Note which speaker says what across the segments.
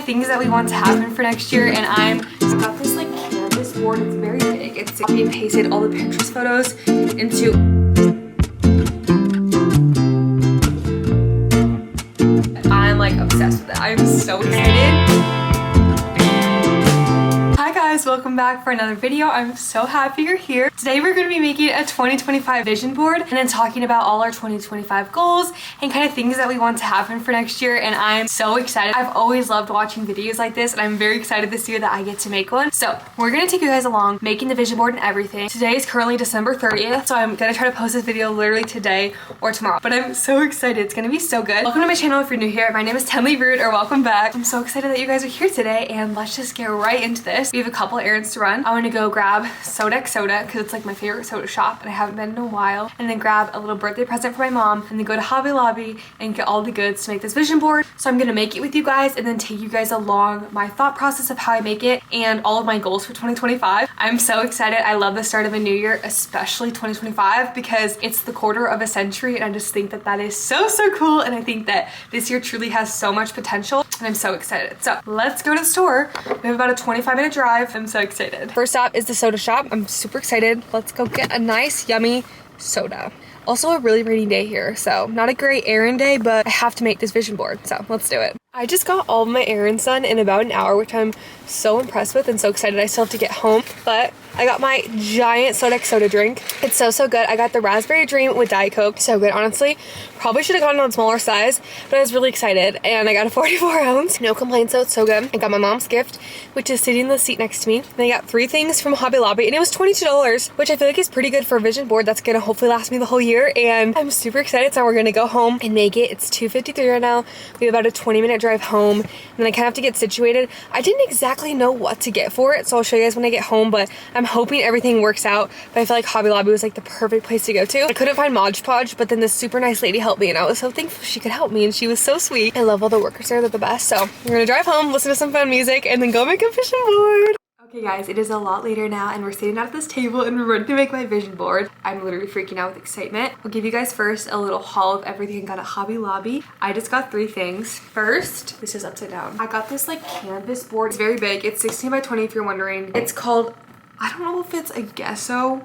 Speaker 1: things that we want to happen for next year. And I got this like canvas board. It's very big. It's copy and pasted all the Pinterest photos into I'm like obsessed with it. I'm so excited. Hi guys, welcome back for another video. I'm so happy you're here. Today we're going to be making a 2025 vision board and then talking about all our 2025 goals and kind of things that we want to happen for next year, and I'm so excited. I've always loved watching videos like this and I'm very excited this year that I get to make one. So we're going to take you guys along making the vision board and everything. Today is currently December 30th, so I'm going to try to post this video literally today or tomorrow, but I'm so excited. It's going to be so good. Welcome to my channel if you're new here. My name is tenleyrude, or welcome back. I'm so excited that you guys are here today, and let's just get right into this. We have a couple errands to run. I want to go grab soda because it's like my favorite soda shop and I haven't been in a while, and then grab a little birthday present for my mom, and then go to Hobby Lobby and get all the goods to make this vision board. So I'm gonna make it with you guys and then take you guys along my thought process of how I make it and all of my goals for 2025. I'm so excited. I love the start of a new year, especially 2025, because it's the quarter of a century, and I just think that that is so cool, and I think that this year truly has so much potential, and I'm so excited. So let's go to the store. We have about a 25-minute drive. I'm so excited. First stop is the soda shop. I'm super excited. Let's go get a nice yummy soda. Also a really rainy day here, so not a great errand day, but I have to make this vision board, so let's do it. I just got all of my errands done in about an hour, which I'm so impressed with and so excited. I still have to get home, but I got my giant soda drink. It's so good. I got the raspberry dream with Diet Coke. So good, honestly. Probably should have gotten on a smaller size, but I was really excited, and I got a 44 ounce. No complaints though, it's so good. I got my mom's gift, which is sitting in the seat next to me. And I got 3 things from Hobby Lobby, and it was $22, which I feel like is pretty good for a vision board that's gonna hopefully last me the whole year, and I'm super excited. So we're gonna go home and make it. It's 2:53 right now. We have about a 20-minute drive home, and then I kind of have to get situated. I didn't exactly know what to get for it, so I'll show you guys when I get home, but I'm hoping everything works out. But I feel like Hobby Lobby was like the perfect place to go to. I couldn't find Mod Podge, but then this super nice lady helped me, and I was so thankful she could help me, and she was so sweet. I love all the workers there. They're the best. So we're gonna drive home, listen to some fun music, and then go make a vision board. Okay guys, it is a lot later now, and we're sitting at this table and we're ready to make my vision board. I'm literally freaking out with excitement. I'll give you guys first a little haul of everything I got at Hobby Lobby. I just got 3 things. First, this is upside down. I got this like canvas board. It's very big. It's 16 by 20 if you're wondering. It's called, I don't know if it's a gesso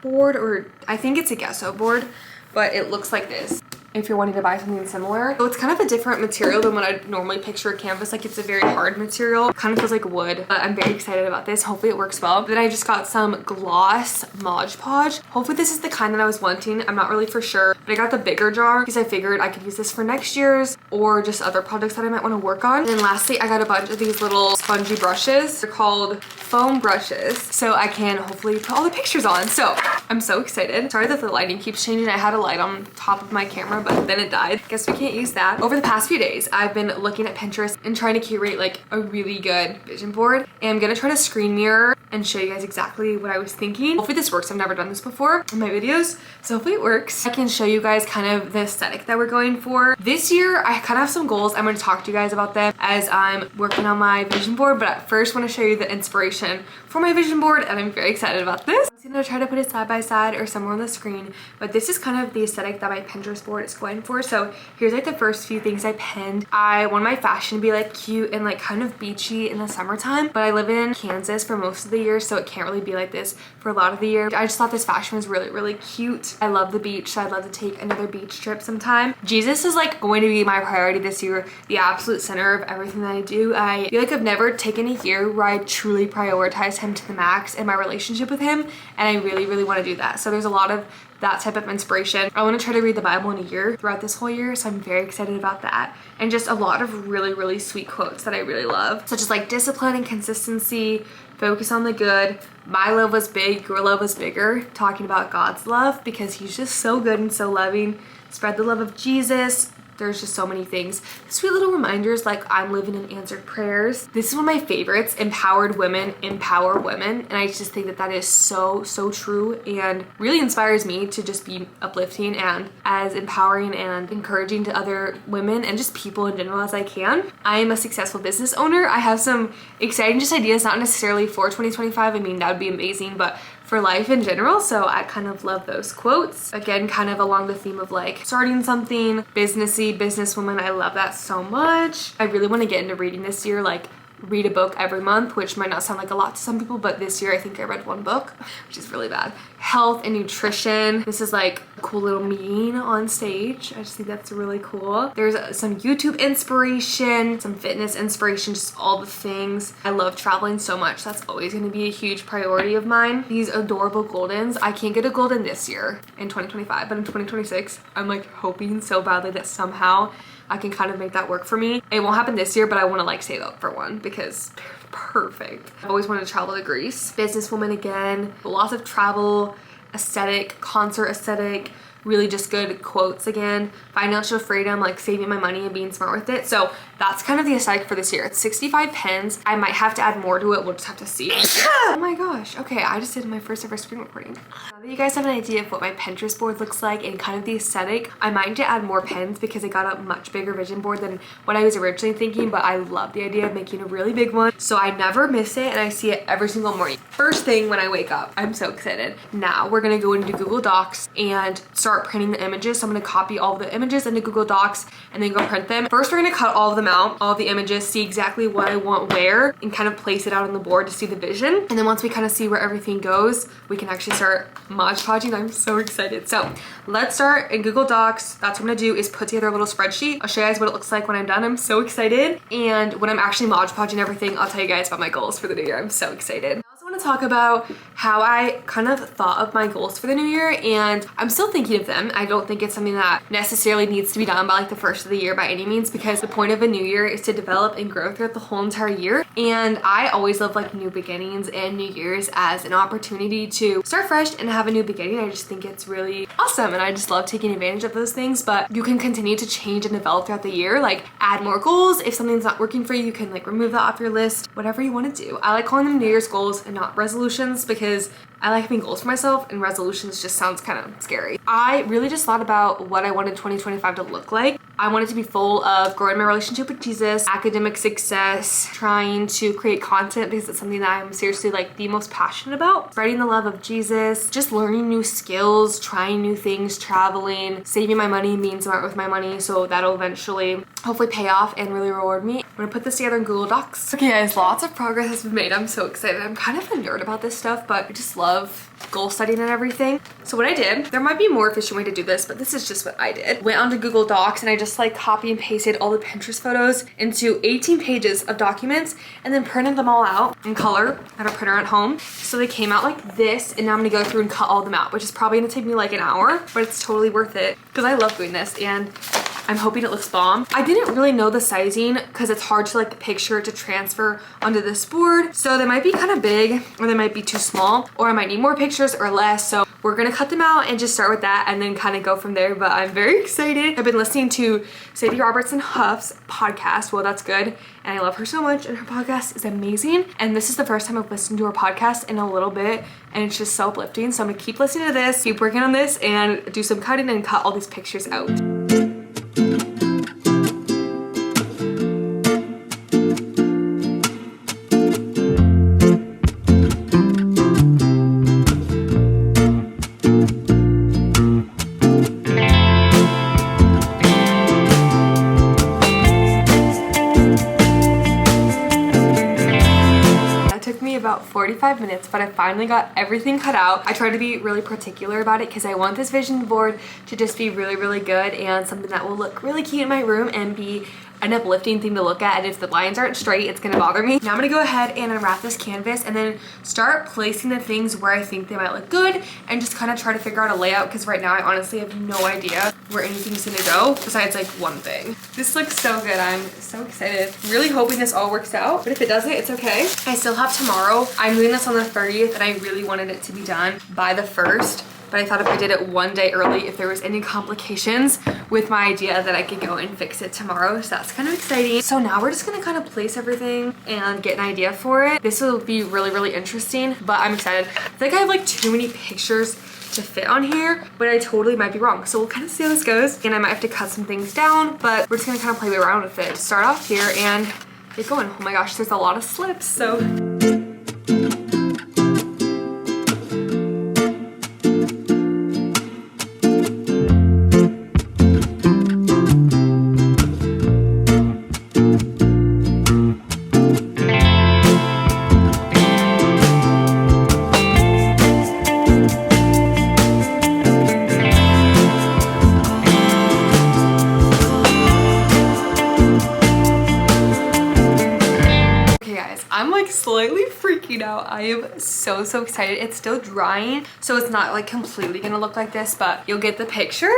Speaker 1: board, or I think it's a gesso board, but it looks like this if you're wanting to buy something similar. So it's kind of a different material than what I normally picture a canvas. Like, it's a very hard material. It kind of feels like wood, but I'm very excited about this. Hopefully it works well. Then I just got some gloss Mod Podge. Hopefully this is the kind that I was wanting. I'm not really for sure, but I got the bigger jar because I figured I could use this for next year's or just other projects that I might want to work on. And then lastly, I got a bunch of these little spongy brushes. They're called foam brushes, so I can hopefully put all the pictures on. So I'm so excited. Sorry that the lighting keeps changing. I had a light on top of my camera, but then it died. Guess we can't use that. Over the past few days, I've been looking at Pinterest and trying to curate like a really good vision board. And I'm gonna try to screen mirror and show you guys exactly what I was thinking. Hopefully this works. I've never done this before in my videos, so hopefully it works. I can show you guys kind of the aesthetic that we're going for. This year, I kind of have some goals. I'm gonna talk to you guys about them as I'm working on my vision board, but at first I want to show you the inspiration for my vision board, and I'm very excited about this. I'm gonna try to put it side by side or somewhere on the screen, but this is kind of the aesthetic that my Pinterest board is going for. So here's like the first few things I pinned. I want my fashion to be like cute and like kind of beachy in the summertime, but I live in Kansas for most of the year, so it can't really be like this for a lot of the year. I just thought this fashion was really cute. I love the beach, so I'd love to take another beach trip sometime. Jesus is like going to be my priority this year, the absolute center of everything that I do. I feel like I've never taken a year where I truly prioritize him to the max in my relationship with him, and I really want to do that. So there's a lot of that type of inspiration. I want to try to read the Bible in a year throughout this whole year, so I'm very excited about that. And just a lot of really sweet quotes that I really love, such as like discipline and consistency, focus on the good, my love was big, your love was bigger, talking about God's love because he's just so good and so loving, spread the love of Jesus. There's just so many things. Sweet little reminders like I'm living in answered prayers. This is one of my favorites. Empowered women empower women. And I just think that that is so true and really inspires me to just be uplifting and as empowering and encouraging to other women and just people in general as I can. I am a successful business owner. I have some exciting just ideas, not necessarily for 2025. I mean, that would be amazing, but for life in general. So I kind of love those quotes. Again, kind of along the theme of like starting something, businessy, businesswoman. I love that so much. I really want to get into reading this year, like read a book every month, which might not sound like a lot to some people, but this year I think I read 1 book, which is really bad. Health and nutrition. This is like a cool little meeting on stage. I just think that's really cool. There's some YouTube inspiration, some fitness inspiration, just all the things. I love traveling so much. That's always going to be a huge priority of mine. These adorable goldens. I can't get a golden this year in 2025, but in 2026, I'm like hoping so badly that somehow I can kind of make that work for me. It won't happen this year, but I want to like save up for one because perfect. I've always wanted to travel to Greece. Businesswoman again, lots of travel, aesthetic, concert aesthetic, really just good quotes again, financial freedom, like saving my money and being smart with it. So that's kind of the aesthetic for this year. It's 65 pens. I might have to add more to it. We'll just have to see. Oh my gosh. Okay, I just did my first ever screen recording. Now that you guys have an idea of what my Pinterest board looks like and kind of the aesthetic, I might need to add more pens because I got a much bigger vision board than what I was originally thinking, but I love the idea of making a really big one. So I never miss it and I see it every single morning. First thing when I wake up, I'm so excited. Now we're gonna go into Google Docs and start printing the images. So I'm gonna copy all the images into Google Docs and then go print them. First, we're gonna cut all of them out, all the images, see exactly what I want where, and kind of place it out on the board to see the vision. And then once we kind of see where everything goes, we can actually start Mod Podging. I'm so excited. So let's start in Google Docs. That's what I'm gonna do, is put together a little spreadsheet. I'll show you guys what it looks like when I'm done. I'm so excited. And when I'm actually Mod Podging everything, I'll tell you guys about my goals for the new year. I'm so excited. I also want to talk about how I kind of thought of my goals for the new year, and I'm still thinking of them. I don't think it's something that necessarily needs to be done by like the first of the year by any means, because the point of a new year is to develop and grow throughout the whole entire year. And I always love like new beginnings and New Year's as an opportunity to start fresh and have a new beginning. I just think it's really awesome and I just love taking advantage of those things. But you can continue to change and develop throughout the year, like add more goals. If something's not working for you, you can like remove that off your list, whatever you want to do. I like calling them New Year's goals and not resolutions because I like having goals for myself, and resolutions just sounds kind of scary. I really just thought about what I wanted 2025 to look like. I wanted to be full of growing my relationship with Jesus, academic success, trying to create content because it's something that I'm seriously like the most passionate about, spreading the love of Jesus, just learning new skills, trying new things, traveling, saving my money, being smart with my money, so that'll eventually hopefully pay off and really reward me. I'm gonna put this together in Google Docs. Okay guys, lots of progress has been made. I'm so excited. I'm kind of a nerd about this stuff, but I just love goal setting and everything. So what I did, there might be a more efficient way to do this, but this is just what I did. Went onto Google Docs and I just like copy and pasted all the Pinterest photos into 18 pages of documents and then printed them all out in color at a printer at home. So they came out like this, and now I'm gonna go through and cut all of them out, which is probably gonna take me like an hour, but it's totally worth it because I love doing this and I'm hoping it looks bomb. I didn't really know the sizing because it's hard to like the picture to transfer onto this board. So they might be kind of big or they might be too small, or I might need more pictures or less. So we're gonna cut them out and just start with that and then kind of go from there. But I'm very excited. I've been listening to Sadie Robertson Huff's podcast. Well, that's good. And I love her so much and her podcast is amazing. And this is the first time I've listened to her podcast in a little bit and it's just so uplifting. So I'm gonna keep listening to this, keep working on this, and do some cutting and cut all these pictures out. About 45 minutes, but I finally got everything cut out. I try to be really particular about it because I want this vision board to just be really, really good and something that will look really cute in my room and be an uplifting thing to look at. And if the lines aren't straight, it's gonna bother me. Now I'm gonna go ahead and unwrap this canvas and then start placing the things where I think they might look good and just kind of try to figure out a layout, because right now I honestly have no idea where anything's gonna go besides like one thing. This looks so good. I'm so excited. Really hoping this all works out, but if it doesn't, it's okay. I still have tomorrow. I'm doing this on the 30th and I really wanted it to be done by the 1st. But I thought if I did it one day early, if there was any complications with my idea, that I could go and fix it tomorrow. So that's kind of exciting. So now we're just gonna kind of place everything and get an idea for it. This will be really, really interesting, but I'm excited. I think I have like too many pictures to fit on here, but I totally might be wrong. So we'll kind of see how this goes. And I might have to cut some things down, but we're just gonna kind of play around with it. Start off here and get going. Oh my gosh, there's a lot of slips, so. I'm like slightly freaking out. I am so excited. It's still drying, so it's not like completely gonna look like this, but you'll get the picture.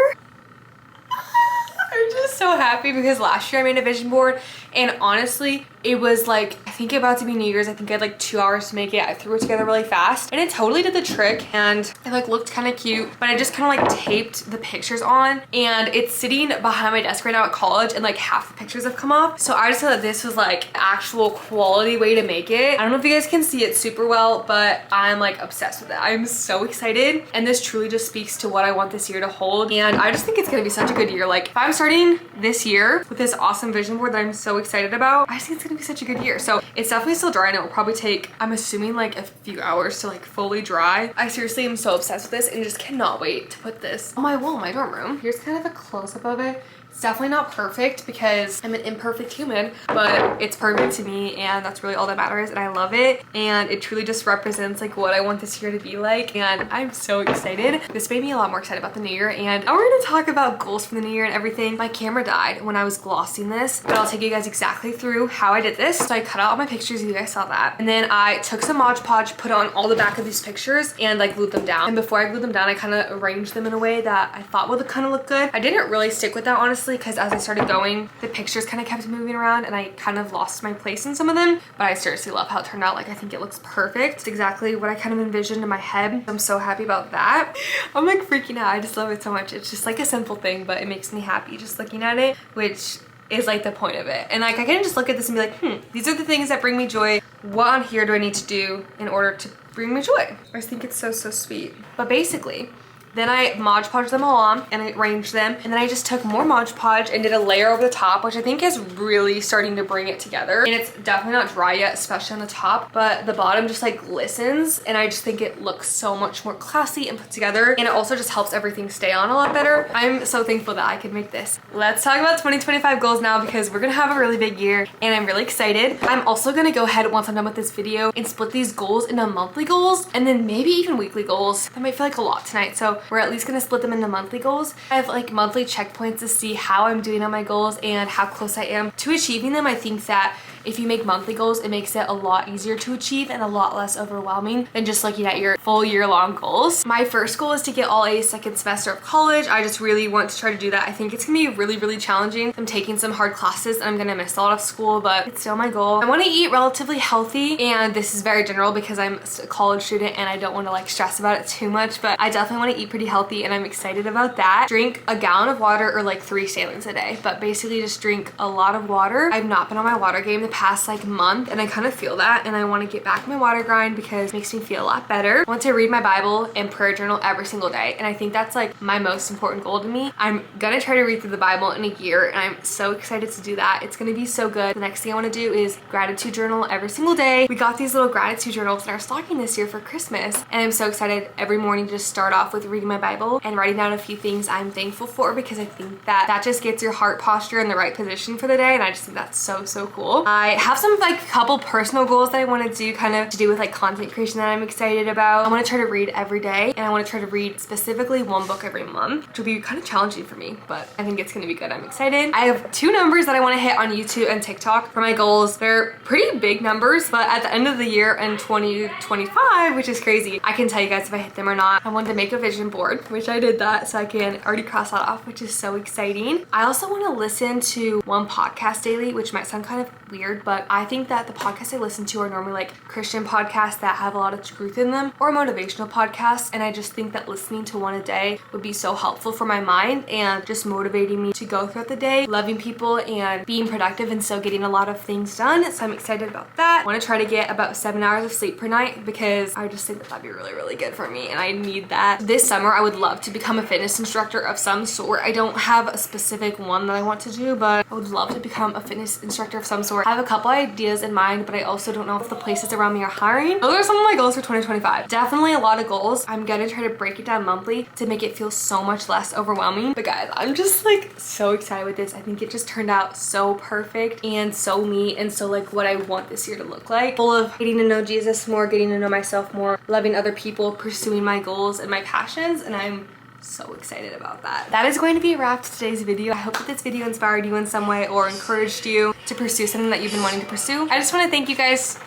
Speaker 1: I'm just so happy because last year I made a vision board and honestly it was like, I think about to be New Year's. I think I had like 2 hours to make it. I threw it together really fast and it totally did the trick and it like looked kind of cute, but I just kind of like taped the pictures on and it's sitting behind my desk right now at college and like half the pictures have come off. So I just thought that this was like actual quality way to make it. I don't know if you guys can see it super well, but I'm like obsessed with it. I'm so excited and this truly just speaks to what I want this year to hold. And I just think it's gonna be such a good year. Like if I'm starting this year with this awesome vision board that I'm so excited about, I just think it's gonna be such a good year. So it's definitely still dry and it will probably take, I'm assuming, like a few hours to like fully dry. I seriously am so obsessed with this and just cannot wait to put this on my wall in my dorm room. Here's kind of a close-up of it. It's definitely not perfect because I'm an imperfect human, but it's perfect to me and that's really all that matters and I love it. And it truly just represents like what I want this year to be like and I'm so excited. This made me a lot more excited about the new year and now we're gonna talk about goals for the new year and everything. My camera died when I was glossing this, but I'll take you guys exactly through how I did this. So I cut out all my pictures, you guys saw that. And then I took some Mod Podge, put on all the back of these pictures and like glued them down. And before I glued them down, I kind of arranged them in a way that I thought would kind of look good. I didn't really stick with that honestly, because as I started going, the pictures kind of kept moving around and I kind of lost my place in some of them, but I seriously love how it turned out. Like I think it looks perfect. It's exactly what I kind of envisioned in my head. I'm so happy about that. I'm like freaking out. I just love it so much. It's just like a simple thing, but it makes me happy just looking at it, which is like the point of it. And like I can just look at this and be like, these are the things that bring me joy. What on here do I need to do in order to bring me joy? I just think it's so sweet. But basically, then I Mod Podged them all on and I arranged them. And then I just took more Mod Podge and did a layer over the top, which I think is really starting to bring it together. And it's definitely not dry yet, especially on the top, but the bottom just like glistens. And I just think it looks so much more classy and put together. And it also just helps everything stay on a lot better. I'm so thankful that I could make this. Let's talk about 2025 goals now because we're gonna have a really big year and I'm really excited. I'm also gonna go ahead once I'm done with this video and split these goals into monthly goals and then maybe even weekly goals. That might feel like a lot tonight. So we're at least gonna split them into monthly goals. I have like monthly checkpoints to see how I'm doing on my goals and how close I am to achieving them. I think that if you make monthly goals, it makes it a lot easier to achieve and a lot less overwhelming than just looking at your full year-long goals. My first goal is to get all A's second semester of college. I just really want to try to do that. I think it's gonna be really challenging. I'm taking some hard classes and I'm gonna miss a lot of school, but it's still my goal. I want to eat relatively healthy, and this is very general because I'm a college student and I don't want to like stress about it too much, but I definitely want to eat pretty healthy and I'm excited about that. Drink a gallon of water or like 3 salins a day, but basically just drink a lot of water. I've not been on my water game the past like month and I kind of feel that and I want to get back my water grind because it makes me feel a lot better. I want to read my Bible and prayer journal every single day and I think that's like my most important goal to me. I'm gonna try to read through the Bible in a year and I'm so excited to do that. It's gonna be so good. The next thing I want to do is gratitude journal every single day. We got these little gratitude journals in our stocking this year for Christmas and I'm so excited every morning to just start off with reading my Bible and writing down a few things I'm thankful for because I think that that just gets your heart posture in the right position for the day and I just think that's so cool. I have some like couple personal goals that I want to do kind of to do with like content creation that I'm excited about. I want to try to read every day and I want to try to read specifically 1 book every month, which will be kind of challenging for me, but I think it's going to be good. I'm excited. I have 2 numbers that I want to hit on YouTube and TikTok for my goals. They're pretty big numbers, but at the end of the year in 2025, which is crazy, I can tell you guys if I hit them or not. I wanted to make a vision board, which I did that, so I can already cross that off, which is so exciting. I also want to listen to 1 podcast daily, which might sound kind of weird, but I think that the podcasts I listen to are normally like Christian podcasts that have a lot of truth in them or motivational podcasts, and I just think that listening to 1 a day would be so helpful for my mind and just motivating me to go throughout the day, loving people and being productive and so getting a lot of things done. So I'm excited about that. I want to try to get about 7 hours of sleep per night because I just think that that'd be really good for me and I need that. This summer I would love to become a fitness instructor of some sort. I don't have a specific one that I want to do, but I would love to become a fitness instructor of some sort. I have a couple ideas in mind, but I also don't know if the places around me are hiring. Those are some of my goals for 2025. Definitely a lot of goals. I'm gonna try to break it down monthly to make it feel so much less overwhelming. But guys, I'm just like so excited with this. I think it just turned out so perfect and so me and so like what I want this year to look like. Full of getting to know Jesus more, getting to know myself more, loving other people, pursuing my goals and my passions, and I'm So excited about that. That is going to be a wrap to today's video. I hope that this video inspired you in some way or encouraged you to pursue something that you've been wanting to pursue. I just want to thank you guys.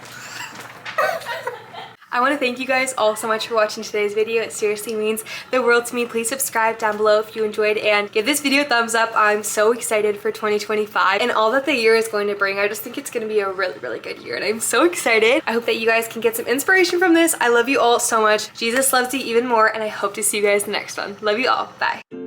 Speaker 1: I want to thank you guys all so much for watching today's video. It seriously means the world to me. Please subscribe down below if you enjoyed and give this video a thumbs up. I'm so excited for 2025 and all that the year is going to bring. I just think it's going to be a really good year and I'm so excited. I hope that you guys can get some inspiration from this. I love you all so much. Jesus loves you even more and I hope to see you guys in the next one. Love you all. Bye.